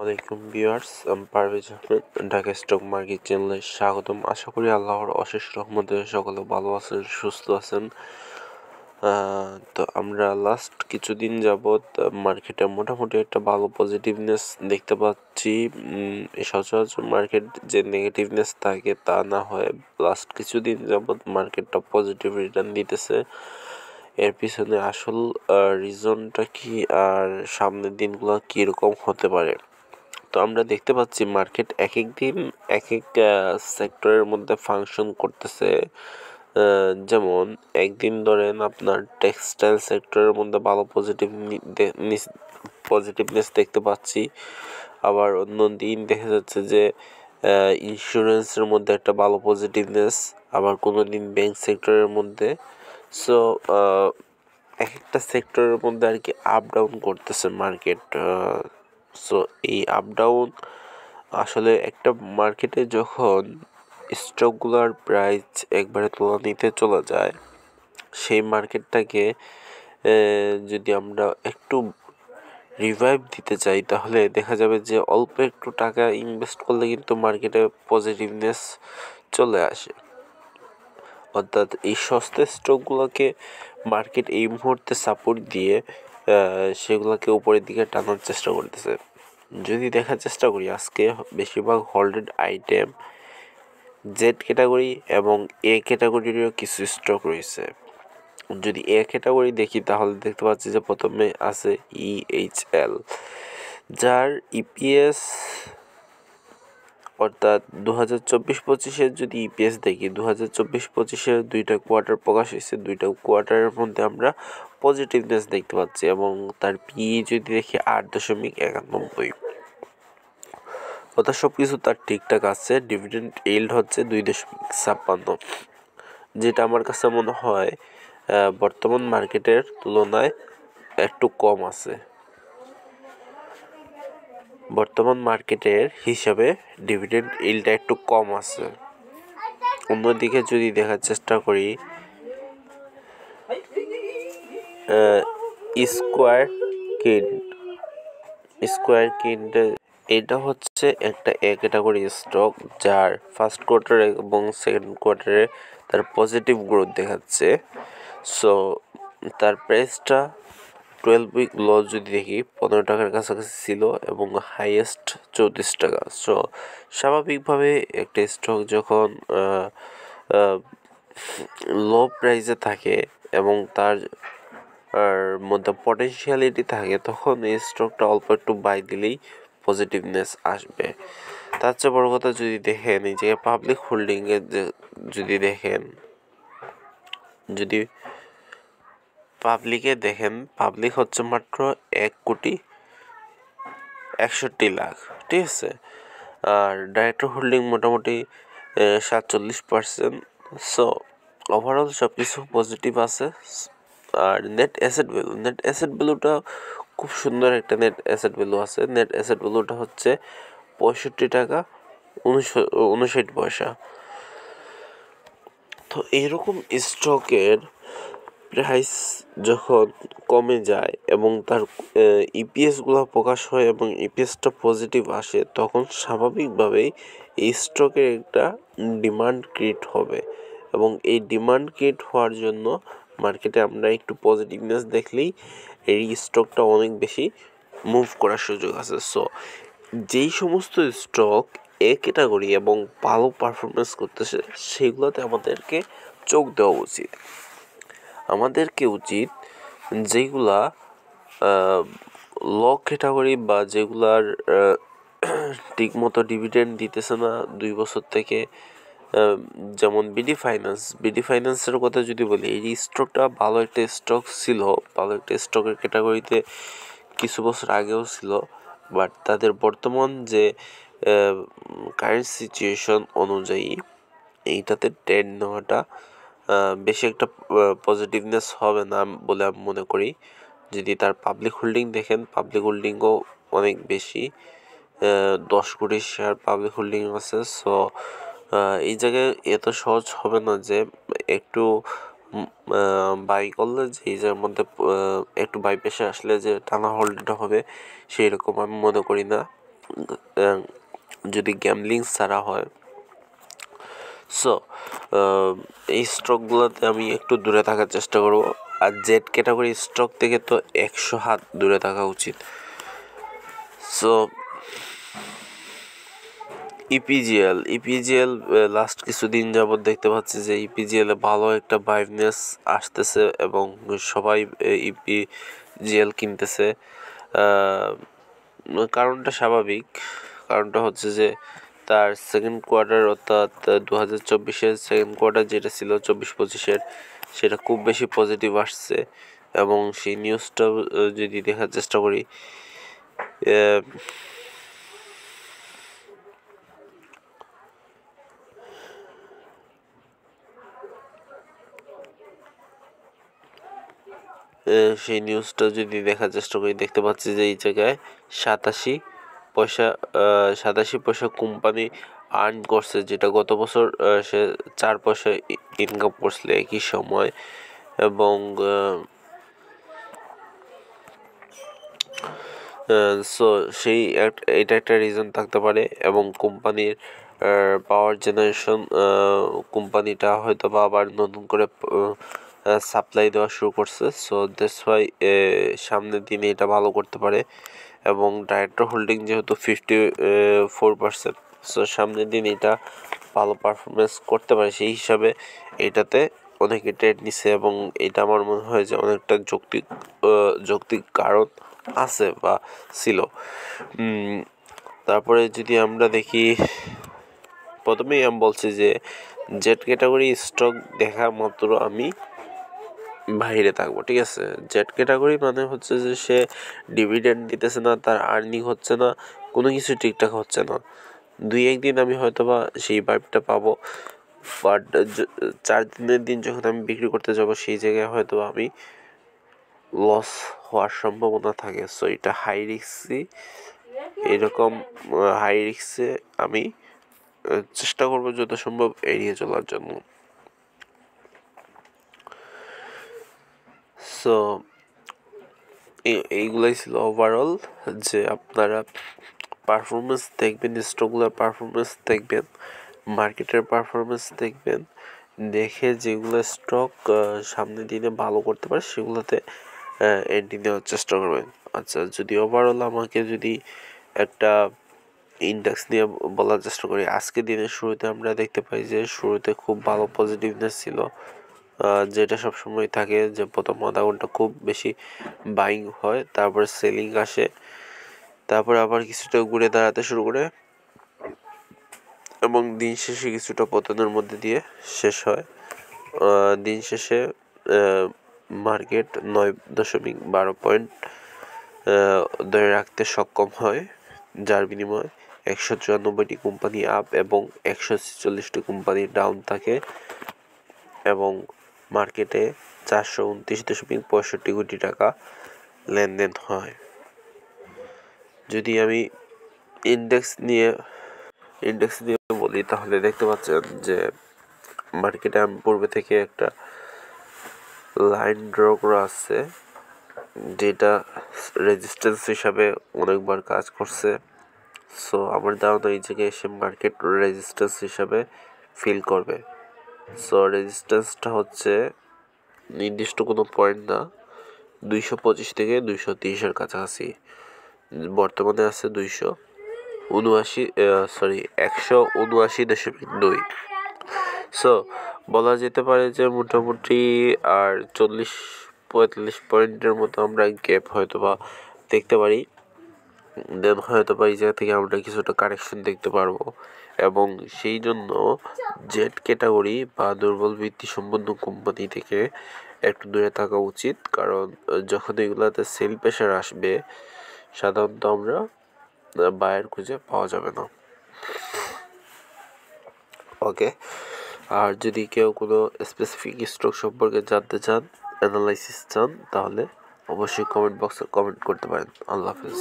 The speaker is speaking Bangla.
আসসালামাইকুম ভিউয়ার্স, আমি পারভেজ আহমেদ, ঢাকা স্টক মার্কেট চ্যানেলে স্বাগতম। আশা করি আল্লাহর অশেষ রহমতে সকলে ভালো আছেন, সুস্থ আছেন। তো আমরা লাস্ট কিছুদিন যাবৎ মার্কেটে মোটামুটি একটা ভালো পজিটিভনেস দেখতে পাচ্ছি। সচরাচর মার্কেট যে নেগেটিভনেস থাকে তা না হয় লাস্ট কিছুদিন যাবৎ মার্কেটটা পজিটিভ রিটার্ন দিতেছে। এর পিছনে আসল রিজনটা কি আর সামনের দিনগুলো কীরকম হতে পারে? তো আমরা দেখতে পাচ্ছি মার্কেট এক এক দিন এক এক সেক্টরের মধ্যে ফাংশন করতেছে। যেমন একদিন ধরেন আপনার টেক্সটাইল সেক্টরের মধ্যে ভালো পজিটিভনেস দেখতে পাচ্ছি, আবার অন্য দিন দেখা যাচ্ছে যে ইন্স্যুরেন্সের মধ্যে একটা ভালো পজিটিভনেস, আবার কোনো দিন ব্যাংক সেক্টরের মধ্যে। সো এক একটা সেক্টরের মধ্যে আর কি আপ ডাউন করতেছে মার্কেট। সো এই আপ ডাউন আসলে একটা মার্কেটে যখন স্টকগুলোর প্রাইস একবারে তলানিতে চলে যায়, সেই মার্কেটটাকে যদি আমরা একটু রিভাইভ দিতে চাই তাহলে দেখা যাবে যে অল্প একটু টাকা ইনভেস্ট করলে কিন্তু মার্কেটে পজিটিভনেস চলে আসে। অর্থাৎ এই সস্তা স্টকগুলোকে মার্কেট এই মুহূর্তে সাপোর্ট দিয়ে সেগুলোকে উপরের দিকে টানার চেষ্টা করতেছে। যদি দেখার চেষ্টা করি, আজকে বেশিরভাগ হোল্ডেড আইটেম জেড ক্যাটাগরি এবং এ ক্যাটাগরিরও কিছু স্টক রয়েছে। যদি এ ক্যাটাগরি দেখি তাহলে দেখতে পাচ্ছি যে প্রথমে আছে EHL, যার ইপিএস অর্থাৎ 2024-25-এর যদি ইপিএস দেখি, 2024-25-এর দুইটা কোয়ার্টার প্রকাশ হয়েছে, দুইটা কোয়ার্টারের মধ্যে আমরা পজিটিভনেস দেখতে পাচ্ছি এবং তার পিই যদি দেখি 8.91, অর্থাৎ সব কিছু তার ঠিকঠাক আছে। ডিভিডেন্ড ইল্ড হচ্ছে 2.56, যেটা আমার কাছে মনে হয় বর্তমান মার্কেটের তুলনায় একটু কম আছে। বর্তমান মার্কেটের হিসাবে ডিভিডেন্ড ইল্ডটা একটু কম আছে। অন্যদিকে যদি দেখার চেষ্টা করি, স্কোয়ার কিন্ড এটা হচ্ছে একটা এ ক্যাটাগরি স্টক, যার ফার্স্ট কোয়ার্টারে এবং সেকেন্ড কোয়ার্টারে তার পজিটিভ গ্রোথ দেখাচ্ছে। সো তার প্রাইসটা 12 উইক লো যদি দেখি 15 টাকার কাছাকাছি ছিল এবং হাইয়েস্ট 34 টাকা। সো স্বাভাবিকভাবে একটা স্টক যখন লো প্রাইসে থাকে এবং তার মধ্যে পটেনশিয়ালিটি থাকে, তখন এই স্টকটা অল্প একটু বাই দিলেই পজিটিভনেস আসবে। তার চেয়ে বড় কথা, যদি দেখেন এই যে পাবলিক হোল্ডিংয়ে যদি দেখেন, যদি পাবলিক হচ্ছে মাত্র 1,61,00,000, ঠিক আছে। আর ডাইরেক্টর হোল্ডিং মোটামুটি 47%। সো ওভারঅল সব কিছু পজিটিভ আছে। আর নেট অ্যাসেট ভ্যালুটা খুব সুন্দর একটা নেট অ্যাসেট ভ্যালু আছে। নেট অ্যাসেট ভ্যালুটা হচ্ছে 65 টাকা 59 পয়সা। তো এইরকম স্টকের প্রাইস যখন কমে যায় এবং তার ইপিএসগুলো প্রকাশ হয় এবং ইপিএসটা পজিটিভ আসে, তখন স্বাভাবিকভাবেই এই স্টকের একটা ডিমান্ড ক্রিয়েট হবে এবং এই ডিমান্ড ক্রিয়েট হওয়ার জন্য মার্কেটে আমরা একটু পজিটিভনেস দেখলেই এই স্টকটা অনেক বেশি মুভ করার সুযোগ আছে। সো যেই সমস্ত স্টক এ ক্যাটাগরি এবং ভালো পারফরমেন্স করতেছে সেগুলোতে আমাদেরকে চোখ দেওয়া উচিত। আমাদেরকে উচিত যেগুলা লো ক্যাটাগরি বা যেগুলার ঠিকমতো ডিভিডেন্ড দিতেছে না 2 বছর থেকে, যেমন বিডি ফাইন্যান্সের কথা যদি বলি, এই স্টকটা ভালো একটা স্টক ছিল, ভালো একটা স্টকের ক্যাটাগরিতে কিছু বছর আগেও ছিল। বাট তাদের বর্তমান যে কারেন্ট সিচুয়েশন অনুযায়ী এইটাতে ট্রেড নেওয়াটা বেশি একটা পজিটিভনেস হবে না বলে আমি মনে করি। যদি তার পাবলিক হোল্ডিং দেখেন, পাবলিক হোল্ডিংও অনেক বেশি, 10 কোটি শেয়ার পাবলিক হোল্ডিং আছে। সো এই জায়গায় এত সহজ হবে না যে একটু বাই করলে যে এই জায়গার মধ্যে একটু বাই পেশে আসলে যে টানা হোল্ডটা হবে, সেই রকম আমি মনে করি না। যদি গ্যামলিং ছাড়া হয়। সো এই স্টকগুলোতে আমি একটু দূরে থাকার চেষ্টা করব। আর জেড ক্যাটাগরি স্টক থেকে তো 100 হাত দূরে থাকা উচিত। সো ইপিজিএল লাস্ট কিছুদিন যাবৎ দেখতে পাচ্ছি যে ইপিজিএলে ভালো একটা বাইভনেস আসতেছে এবং সবাই ইপিজিএল কিনতেছে। কারণটা স্বাভাবিক, কারণটা হচ্ছে যে তার সেকেন্ড কোয়ার্টার অর্থাৎ 2024-এর সেকেন্ড কোয়ার্টার যেটা ছিল 24-25-এর, সেটা খুব বেশি পজিটিভ আসছে। এবং সেই নিউজটা যদি দেখার চেষ্টা করি, সেই নিউজটা যদি দেখার চেষ্টা করি দেখতে পাচ্ছি যে এই জায়গায় 87 পয়সা কোম্পানি আর্ন করছে, যেটা গত বছর সে 4 পয়সা ইনকাম করছিল একই সময়। এবং সো এটা একটা রিজন থাকতে পারে। এবং কোম্পানির পাওয়ার জেনারেশন, কোম্পানিটা হয়তো বা আবার নতুন করে সাপ্লাই দেওয়া শুরু করছে। সো দ্যাটস ওয়াই সামনের দিনে এটা ভালো করতে পারে। এবং ডাইরেক্টর হোল্ডিং যেহেতু 54%, সো সামনের দিন এটা ভালো পারফরমেন্স করতে পারে। সেই হিসাবে এটাতে অনেকে ট্রেড নিছে এবং এটা আমার মনে হয় যে অনেকটা যৌক্তিক কারণ আছে বা ছিল। তারপরে যদি আমরা দেখি, প্রথমেই আমি বলছি যে জেড ক্যাটাগরি স্টক দেখা মাত্র আমি বাইরে থাকবো, ঠিক আছে। জেড ক্যাটাগরি মানে হচ্ছে যে সে ডিভিডেন্ড দিতেছে না, তার আর্নিং হচ্ছে না, কোনো কিছু ঠিকঠাক হচ্ছে না। 2-1 দিন আমি হয়তো বা সেই ভাইবটা পাবো, বাট 4 দিনের দিন যখন আমি বিক্রি করতে যাব সেই জায়গায় হয়তো আমি লস হওয়ার সম্ভাবনা থাকে। সো এটা হাই রিস্কি, এরকম হাই রিস্কে আমি চেষ্টা করবো যত সম্ভব এড়িয়ে চলার জন্য। সো এইগুলাই ছিল ওভারঅল, যে আপনারা পারফরমেন্স দেখবেন, স্টকগুলোর পারফরমেন্স দেখবেন, মার্কেটের পারফরমেন্স দেখবেন, দেখে যেগুলো স্টক সামনের দিনে ভালো করতে পারে সেগুলোতে এন্ট্রি নেওয়ার চেষ্টা করবেন। আচ্ছা, যদি ওভারঅল আমাকে যদি একটা ইন্ডেক্স নিয়ে বলার চেষ্টা করি, আজকে দিনের শুরুতে আমরা দেখতে পাই যে শুরুতে খুব ভালো পজিটিভনেস ছিল, যেটা সবসময় থাকে যে প্রথম আধা ঘন্টা খুব বেশি বাইং হয়, তারপরে সেলিং আসে, তারপরে আবার কিছুটা ঘুরে দাঁড়াতে শুরু করে এবং দিন শেষে কিছুটা পতনের মধ্যে দিয়ে শেষ হয়। দিন শেষে মার্কেট 9.12 পয়েন্ট ধরে রাখতে সক্ষম হয়, যার বিনিময়ে 194টি কোম্পানি আপ এবং 146টি কোম্পানি ডাউন থাকে এবং মার্কেটে 429.65 কোটি টাকা লেনদেন হয়। যদি আমি ইন্ডেক্স নিয়ে বলি তাহলে দেখতে পাচ্ছেন যে মার্কেটে আমি পূর্বে থেকে একটা লাইন ড্র করা আছে, যেটা রেজিস্ট্যান্স হিসাবে অনেকবার কাজ করছে। সো আমার ধারণা এই জায়গায় এসে মার্কেট রেজিস্ট্যান্স হিসাবে ফিল করবে। সো রেজিস্ট্যান্সটা হচ্ছে নির্দিষ্ট কোনো পয়েন্ট না, 225 থেকে 230-এর কাছাকাছি। বর্তমানে আছে 179.2। সো বলা যেতে পারে যে মোটামুটি আর 40-45 পয়েন্টের মতো আমরা গ্যাপ হয়তো বা দেখতে পারি। দেন হয়তো বা এই জায়গা থেকে আমরা কিছুটা কারেকশন দেখতে পারবো। এবং সেই জন্য জেড ক্যাটাগরি বা দুর্বল ভিত্তি সম্পন্ন কোম্পানি থেকে একটু দূরে থাকা উচিত, কারণ যখন এগুলাতে সেল প্রেশার আসবে সাধারণত আমরা বায়ার খুঁজে পাওয়া যাবে না। ওকে, আর যদি কেউ কোনো স্পেসিফিক স্টক সম্পর্কে জানতে চান, অ্যানালাইসিস চান, তাহলে অবশ্যই কমেন্ট বক্সে কমেন্ট করতে পারেন। আল্লাহ হাফেজ।